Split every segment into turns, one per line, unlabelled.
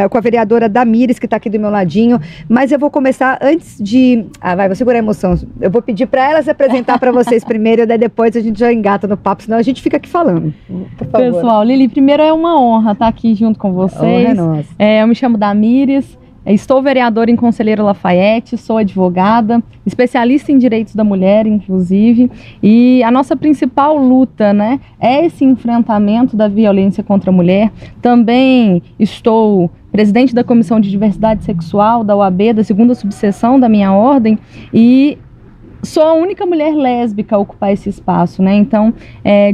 com a vereadora Damires, que está aqui do meu ladinho, mas eu vou começar antes de... vou segurar a emoção. Eu vou pedir para ela se apresentar para vocês primeiro, e daí depois a gente já engata no papo, senão a gente fica aqui falando. Por favor.
Pessoal, Lili, primeiro é uma honra estar aqui junto com vocês.
Honra é nossa.
Eu me chamo Damires, estou vereadora em Conselheiro Lafayette, sou advogada, especialista em direitos da mulher, inclusive, e a nossa principal luta, né, é esse enfrentamento da violência contra a mulher. Também estou presidente da Comissão de Diversidade Sexual da OAB, da 2ª subseção da minha ordem, e sou a única mulher lésbica a ocupar esse espaço, né? Então,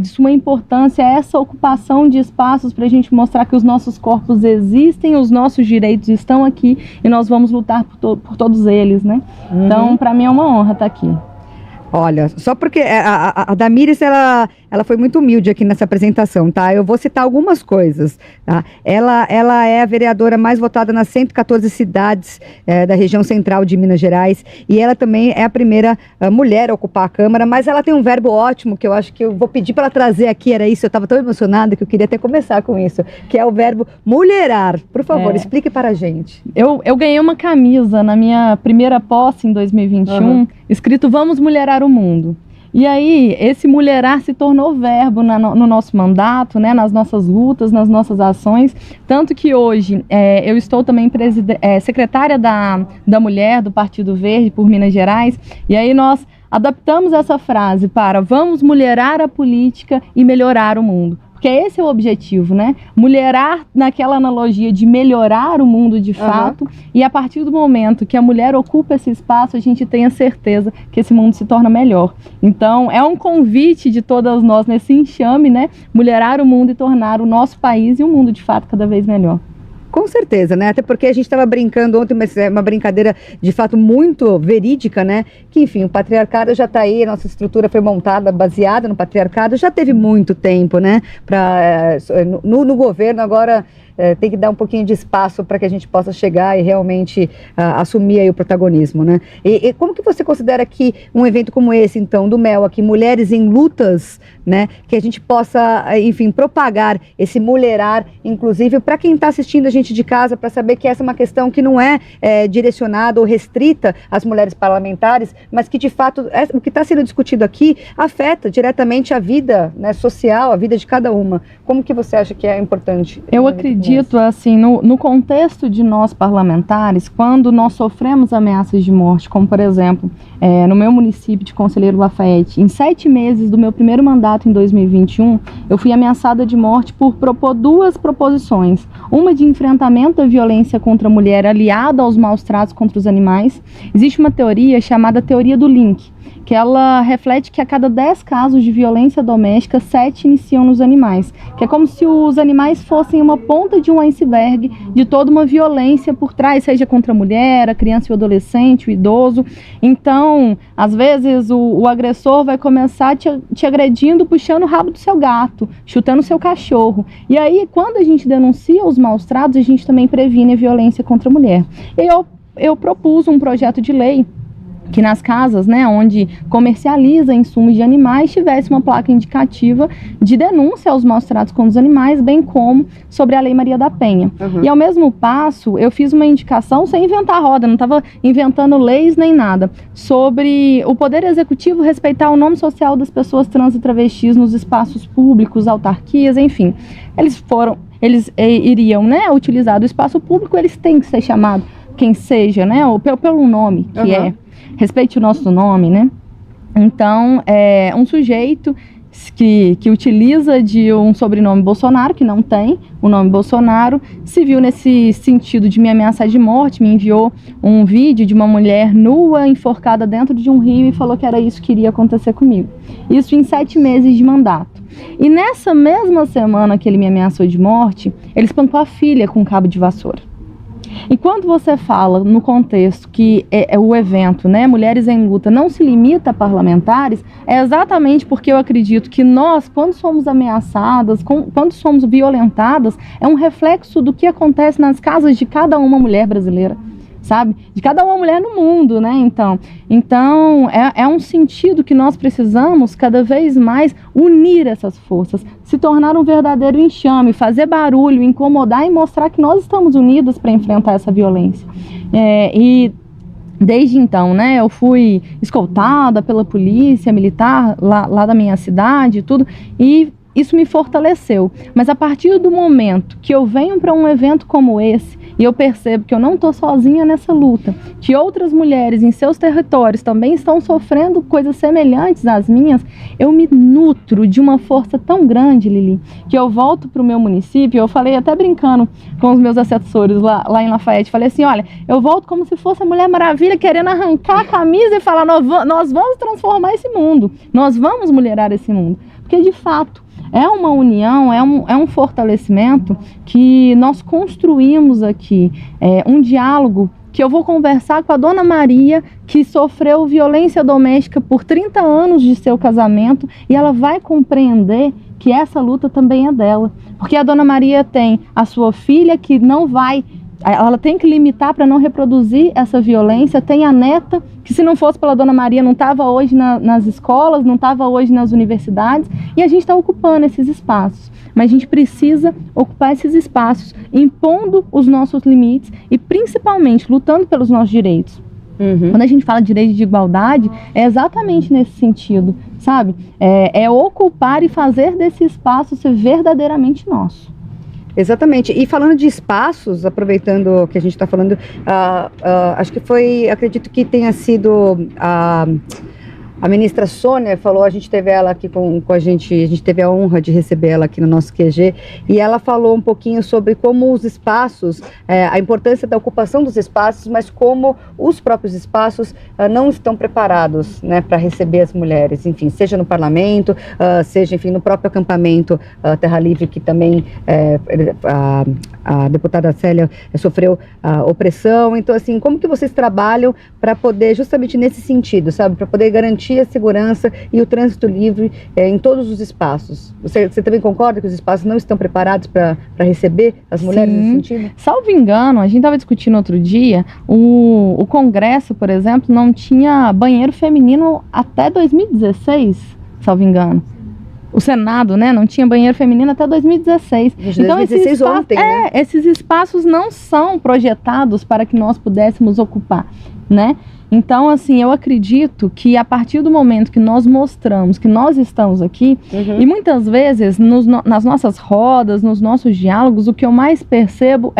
de suma importância essa ocupação de espaços para a gente mostrar que os nossos corpos existem, os nossos direitos estão aqui e nós vamos lutar por todos eles, né? Uhum. Então, para mim é uma honra estar aqui.
Olha, só porque a Damires, ela foi muito humilde aqui nessa apresentação, tá? Eu vou citar algumas coisas, tá? Ela é a vereadora mais votada nas 114 cidades da região central de Minas Gerais, e ela também é a primeira mulher a ocupar a Câmara, mas ela tem um verbo ótimo que eu acho que eu vou pedir para ela trazer aqui, era isso, eu estava tão emocionada que eu queria até começar com isso, que é o verbo mulherar. Por favor, explique para a gente.
Eu ganhei uma camisa na minha primeira posse em 2021, escrito "Vamos mulherar o mundo". E aí, esse mulherar se tornou verbo no nosso mandato, né, nas nossas lutas, nas nossas ações, tanto que hoje eu estou também secretária da Mulher do Partido Verde por Minas Gerais, e aí nós adaptamos essa frase para "Vamos mulherar a política e melhorar o mundo". Porque esse é o objetivo, né? Mulherar naquela analogia de melhorar o mundo de fato, e a partir do momento que a mulher ocupa esse espaço, a gente tem a certeza que esse mundo se torna melhor. Então, é um convite de todas nós nesse enxame, né? Mulherar o mundo e tornar o nosso país e o mundo de fato cada vez melhor.
Com certeza, né? Até porque a gente estava brincando ontem, mas é uma brincadeira de fato muito verídica, né? Que, enfim, o patriarcado já está aí, a nossa estrutura foi montada, baseada no patriarcado, já teve muito tempo, né? No governo agora tem que dar um pouquinho de espaço para que a gente possa chegar e realmente assumir aí o protagonismo, né? E como que você considera que um evento como esse, então, do MEL aqui, Mulheres em Lutas, né? Que a gente possa, enfim, propagar esse mulherar, inclusive, para quem está assistindo a gente de casa, para saber que essa é uma questão que não é direcionada ou restrita às mulheres parlamentares, mas que, de fato, o que está sendo discutido aqui afeta diretamente a vida, né, social, a vida de cada uma. Como que você acha que é importante?
Eu acredito, assim, no contexto de nós parlamentares, quando nós sofremos ameaças de morte, como, por exemplo, no meu município de Conselheiro Lafayette, em 7 meses do meu primeiro mandato em 2021, eu fui ameaçada de morte por propor 2 proposições. Uma de enfrentamento à violência contra a mulher aliada aos maus tratos contra os animais. Existe uma teoria chamada teoria do link, que ela reflete que a cada 10 casos de violência doméstica, 7 iniciam nos animais, que é como se os animais fossem uma ponta de um iceberg de toda uma violência por trás, seja contra a mulher, a criança e o adolescente, o idoso. Então, às vezes, o agressor vai começar te agredindo, puxando o rabo do seu gato, chutando o seu cachorro. E aí, quando a gente denuncia os maus tratos, a gente também previne a violência contra a mulher. Eu propus um projeto de lei que nas casas, né, onde comercializa insumos de animais, tivesse uma placa indicativa de denúncia aos maus tratos com os animais, bem como sobre a Lei Maria da Penha. E ao mesmo passo, eu fiz uma indicação sem inventar roda, não estava inventando leis nem nada, sobre o Poder Executivo respeitar o nome social das pessoas trans e travestis nos espaços públicos, autarquias, enfim. Eles iriam, né, utilizar do espaço público, eles têm que ser chamados, quem seja, né, ou pelo nome que respeite o nosso nome, né? Então, um sujeito que utiliza de um sobrenome Bolsonaro, que não tem o nome Bolsonaro, se viu nesse sentido de me ameaçar de morte, me enviou um vídeo de uma mulher nua, enforcada dentro de um rio e falou que era isso que iria acontecer comigo. Isso em 7 meses de mandato. E nessa mesma semana que ele me ameaçou de morte, ele espancou a filha com um cabo de vassoura. E quando você fala no contexto que o evento, né, Mulheres em Luta, não se limita a parlamentares, é exatamente porque eu acredito que nós, quando somos ameaçadas, quando somos violentadas, é um reflexo do que acontece nas casas de cada uma mulher brasileira. sabe? De cada uma mulher no mundo, né? Então é um sentido que nós precisamos cada vez mais unir essas forças, se tornar um verdadeiro enxame, fazer barulho, incomodar e mostrar que nós estamos unidas para enfrentar essa violência. E desde então, né, eu fui escoltada pela polícia militar lá da minha cidade e tudo, e isso me fortaleceu. Mas a partir do momento que eu venho para um evento como esse, e eu percebo que eu não estou sozinha nessa luta, que outras mulheres em seus territórios também estão sofrendo coisas semelhantes às minhas, eu me nutro de uma força tão grande, Lili, que eu volto para o meu município. Eu falei até brincando com os meus assessores lá em Lafayette, falei assim, olha, eu volto como se fosse a Mulher Maravilha querendo arrancar a camisa e falar, nós vamos transformar esse mundo, nós vamos mulherar esse mundo, porque de fato é uma união, é um fortalecimento que nós construímos aqui, um diálogo que eu vou conversar com a Dona Maria, que sofreu violência doméstica por 30 anos de seu casamento, e ela vai compreender que essa luta também é dela. Porque a Dona Maria tem a sua filha que ela tem que limitar para não reproduzir essa violência, tem a neta, que se não fosse pela Dona Maria não estava hoje nas escolas, não estava hoje nas universidades, e a gente está ocupando esses espaços. Mas a gente precisa ocupar esses espaços, impondo os nossos limites e principalmente lutando pelos nossos direitos. Quando a gente fala de direito de igualdade, é exatamente nesse sentido, sabe? É ocupar e fazer desse espaço ser verdadeiramente nosso.
Exatamente. E falando de espaços, aproveitando que a gente está falando, acho que acredito que tenha sido a ministra Sônia falou, a gente teve ela aqui com a gente teve a honra de receber ela aqui no nosso QG, e ela falou um pouquinho sobre como os espaços, a importância da ocupação dos espaços, mas como os próprios espaços não estão preparados, né, para receber as mulheres, enfim, seja no parlamento, seja, enfim, no próprio acampamento Terra Livre, que também a deputada Célia sofreu opressão. Então, assim, como que vocês trabalham para poder, justamente nesse sentido, sabe, para poder garantir a segurança e o trânsito livre em todos os espaços? Você também concorda que os espaços não estão preparados para receber as mulheres? Sim. Nesse sentido?
Salvo engano, a gente estava discutindo outro dia, o Congresso, por exemplo, não tinha banheiro feminino até 2016, salvo engano. O Senado, né, não tinha banheiro feminino até 2016.
Então, 2016 ontem, né?
Esses espaços não são projetados para que nós pudéssemos ocupar, né? Então, assim, eu acredito que a partir do momento que nós mostramos que nós estamos aqui, e muitas vezes nas nossas rodas, nos nossos diálogos, o que eu mais percebo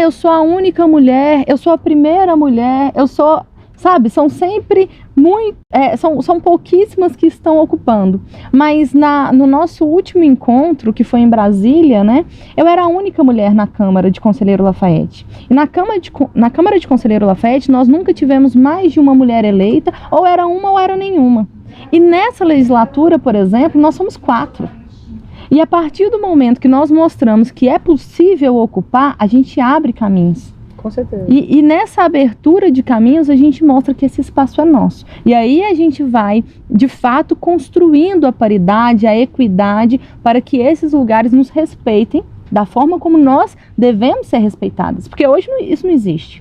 eu sou a única mulher, eu sou a primeira mulher, eu sou... Sabe, são sempre são pouquíssimas que estão ocupando. Mas no nosso último encontro, que foi em Brasília, né, eu era a única mulher na Câmara de Conselheiro Lafayette. E na Câmara de Conselheiro Lafayette, nós nunca tivemos mais de uma mulher eleita, ou era uma ou era nenhuma. E nessa legislatura, por exemplo, nós somos 4. E a partir do momento que nós mostramos que é possível ocupar, a gente abre caminhos.
Com certeza.
E nessa abertura de caminhos, a gente mostra que esse espaço é nosso. E aí a gente vai, de fato, construindo a paridade, a equidade, para que esses lugares nos respeitem da forma como nós devemos ser respeitadas. Porque hoje isso não existe.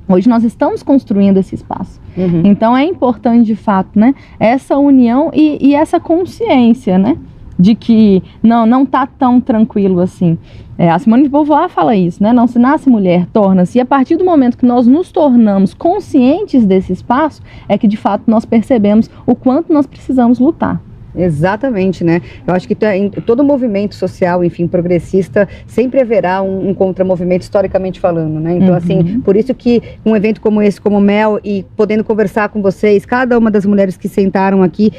Hoje nós estamos construindo esse espaço. Então é importante, de fato, né, essa união e essa consciência, né, de que não está tão tranquilo assim. A Simone de Beauvoir fala isso, né? Não se nasce mulher, torna-se. E a partir do momento que nós nos tornamos conscientes desse espaço, é que de fato nós percebemos o quanto nós precisamos lutar.
Exatamente, né? Eu acho que em todo movimento social, enfim, progressista, sempre haverá um contramovimento, historicamente falando, né? Então, assim, por isso que um evento como esse, como o Mel, e podendo conversar com vocês, cada uma das mulheres que sentaram aqui,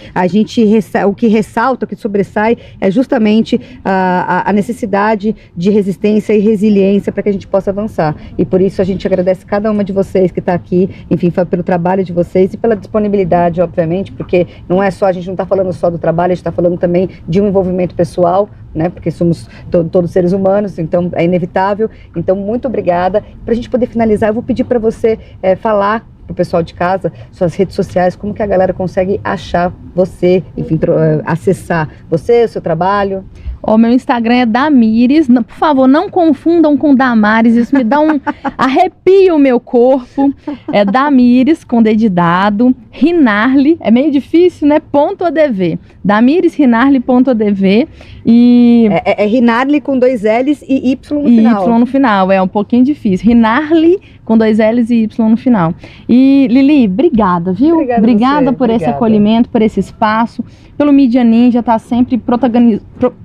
o que ressalta, o que sobressai, é justamente a necessidade de resistência e resiliência para que a gente possa avançar. E por isso a gente agradece cada uma de vocês que está aqui, enfim, pelo trabalho de vocês e pela disponibilidade, obviamente, porque não é só, a gente não está falando só do trabalho, a gente está falando também de um envolvimento pessoal, né, porque somos todos seres humanos, então é inevitável. Então, muito obrigada. Para a gente poder finalizar, eu vou pedir para você falar para o pessoal de casa, suas redes sociais, como que a galera consegue achar você, enfim, acessar você, o seu trabalho.
O meu Instagram é Damires. Por favor, não confundam com Damares. Isso me dá um arrepio o meu corpo. É Damires, com D de dado. Rinarli. É meio difícil, né? .adv. Damires Rinarli.adv. E...
É Rinarli com 2 L's e Y no
e
final.
Y no final. É um pouquinho difícil. Rinarli com 2 L's e Y no final. E Lili, obrigada, viu? Obrigada por esse acolhimento, por esse espaço, pelo Mídia Ninja estar sempre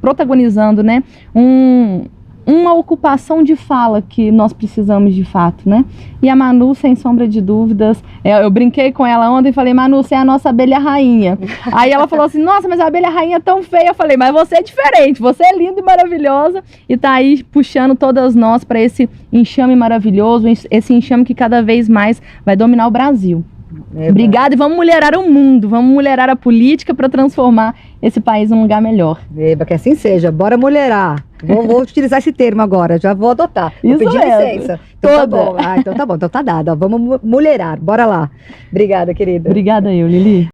protagonizando, né, uma ocupação de fala que nós precisamos de fato, né? E a Manu, sem sombra de dúvidas, eu brinquei com ela ontem e falei, Manu, você é a nossa abelha rainha. Aí ela falou assim, nossa, mas a abelha rainha é tão feia. Eu falei, mas você é diferente, você é linda e maravilhosa e tá aí puxando todas nós para esse enxame maravilhoso, esse enxame que cada vez mais vai dominar o Brasil. Obrigada, e vamos mulherar o mundo, vamos mulherar a política para transformar esse país num lugar melhor.
Que assim seja, bora mulherar. Vou utilizar esse termo agora, já vou adotar. Vou pedir licença. Então tá bom. Então tá bom, então tá dado. Vamos mulherar, bora lá. Obrigada, querida.
Obrigada eu, Lili.